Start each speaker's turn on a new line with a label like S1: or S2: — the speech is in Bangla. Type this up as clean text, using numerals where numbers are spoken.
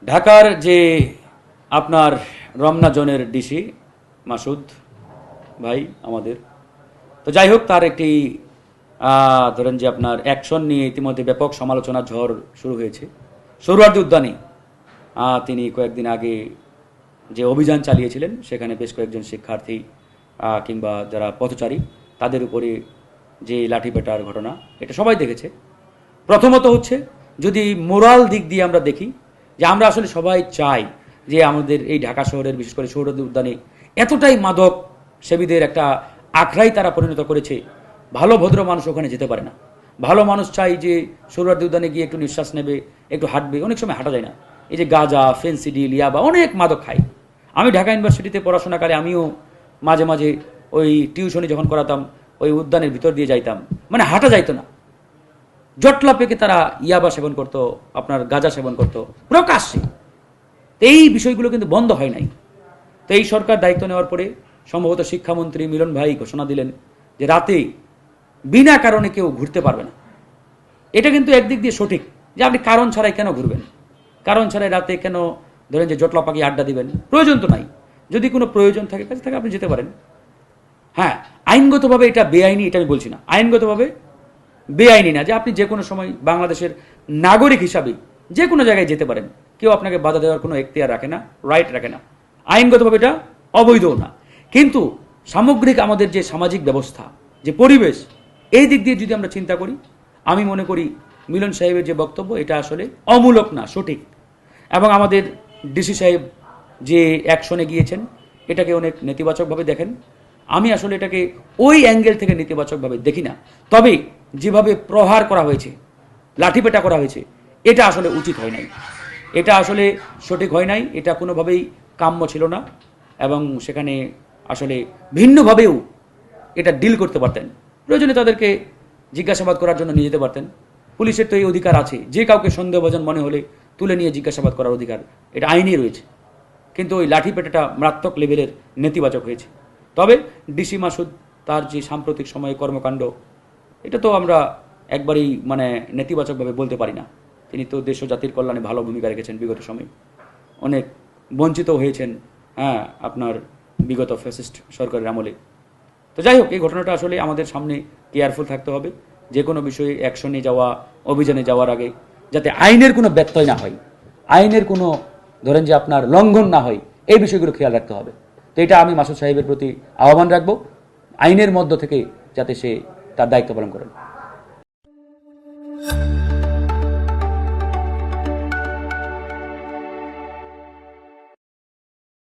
S1: ঢাকার যে আপনার রমনা জোনের ডিসি মাসুদ ভাই আমাদের, তো যাই হোক, তার একটি ধরেন যে আপনার অ্যাকশন নিয়ে ইতিমধ্যে ব্যাপক সমালোচনা ঝড় শুরু হয়েছে। সোহরাওয়ার্দী উদ্যানে তিনি কয়েকদিন আগে যে অভিযান চালিয়েছিলেন, সেখানে বেশ কয়েকজন শিক্ষার্থী কিংবা যারা পথচারী তাদের উপরে যে লাঠিপেটার ঘটনা, এটা সবাই দেখেছে। প্রথমত হচ্ছে, যদি মোরাল দিক দিয়ে আমরা দেখি, যে আমরা আসলে সবাই চাই যে আমাদের এই ঢাকা শহরের, বিশেষ করে সোহরাওয়ার্দী উদ্যানে এতটাই মাদক সেবীদের একটা আখড়াই তারা পরিণত করেছে, ভালো ভদ্র মানুষ ওখানে যেতে পারে না। ভালো মানুষ চাই যে সোহরাওয়ার্দী উদ্যানে গিয়ে একটু নিঃশ্বাস নেবে, একটু হাঁটবে, অনেক সময় হাঁটা যায় না। এই যে গাঁজা, ফেন্সিডিল, ইয়াবা, অনেক মাদক খাই। আমি ঢাকা ইউনিভার্সিটিতে পড়াশোনাকালে আমিও মাঝে মাঝে ওই টিউশনি যখন করাতাম, ওই উদ্যানের ভিতর দিয়ে যাইতাম, মানে হাঁটা যাইতো না। জটলা পেকে তারা ইয়াবা সেবন করতো, আপনার গাঁজা সেবন করতো প্রকাশ্যে। এই বিষয়গুলো কিন্তু বন্ধ হয় নাই। তো এই সরকার দায়িত্ব নেওয়ার পরে সম্ভবত শিক্ষামন্ত্রী মিলন ভাই ঘোষণা দিলেন যে রাতে বিনা কারণে কেউ ঘুরতে পারবে না। এটা কিন্তু একদিক দিয়ে সঠিক, যে আপনি কারণ ছাড়াই কেন ঘুরবেন, কারণ ছাড়াই রাতে কেন ধরেন যে জটলা পাখি আড্ডা দিবেন, প্রয়োজন তো নাই। যদি কোনো প্রয়োজন থাকে, কাছে থাকে, আপনি যেতে পারেন। হ্যাঁ, আইনগতভাবে এটা বেআইনি, এটা আমি বলছি না, আইনগতভাবে বেআইনি না যে আপনি যে কোনো সময় বাংলাদেশের নাগরিক হিসাবে যে কোনো জায়গায় যেতে পারেন, কেউ আপনাকে বাধা দেওয়ার কোনো এখতিয়ার রাখে না, রাইট রাখে না, আইনগতভাবে এটা অবৈধও না। কিন্তু সামগ্রিক আমাদের যে সামাজিক ব্যবস্থা, যে পরিবেশ, এই দিক দিয়ে যদি আমরা চিন্তা করি, আমি মনে করি মিলন সাহেবের যে বক্তব্য, এটা আসলে অমূলক না, সঠিক। এবং আমাদের ডিসি সাহেব যে অ্যাকশনে গিয়েছেন, এটাকে অনেক নেতিবাচকভাবে দেখেন। আমি আসলে এটাকে ওই অ্যাঙ্গেল থেকে নেতিবাচকভাবে দেখি না। তবে যেভাবে প্রহার করা হয়েছে, লাঠিপেটা করা হয়েছে, এটা আসলে উচিত হয় নাই, এটা আসলে সঠিক হয় নাই, এটা কোনোভাবেই কাম্য ছিল না। এবং সেখানে আসলে ভিন্নভাবেও এটা ডিল করতে পারতেন। প্রয়োজনে তাদেরকে জিজ্ঞাসাবাদ করার জন্য নিয়ে যেতে পারতেন। পুলিশের তো এই অধিকার আছে, যে কাউকে সন্দেহভাজন মনে হলে তুলে নিয়ে জিজ্ঞাসাবাদ করার অধিকার, এটা আইনেই রয়েছে। কিন্তু ওই লাঠিপেটাটা মারাত্মক লেভেলের নেতিবাচক হয়েছে। তবে ডিসি মাসুদ তার যে সাম্প্রতিক সময়ে কর্মকাণ্ড, এটা তো আমরা একবারেই মানে নেতিবাচকভাবে বলতে পারি না। তিনি তো দেশ ও জাতির কল্যাণে ভালো ভূমিকা রেখেছেন বিগত সময়ে, অনেক বঞ্চিত হয়েছেন, হ্যাঁ, আপনার বিগত ফ্যাসিস্ট সরকারের আমলে। তো যাই হোক, এই ঘটনাটা আসলে আমাদের সামনে কেয়ারফুল থাকতে হবে। যে কোনো বিষয়ে অ্যাকশনে যাওয়া, অভিযানে যাওয়ার আগে যাতে আইনের কোনো ব্যত্যয় না হয়, আইনের কোনো ধরেন যে আপনার লঙ্ঘন না হয়, এই বিষয়গুলো খেয়াল রাখতে হবে। তো এটা আমি মাসুদ সাহেবের প্রতি আহ্বান রাখবো, আইনের মধ্য থেকে যাতে সে তার দায়িত্ব পালন করেন।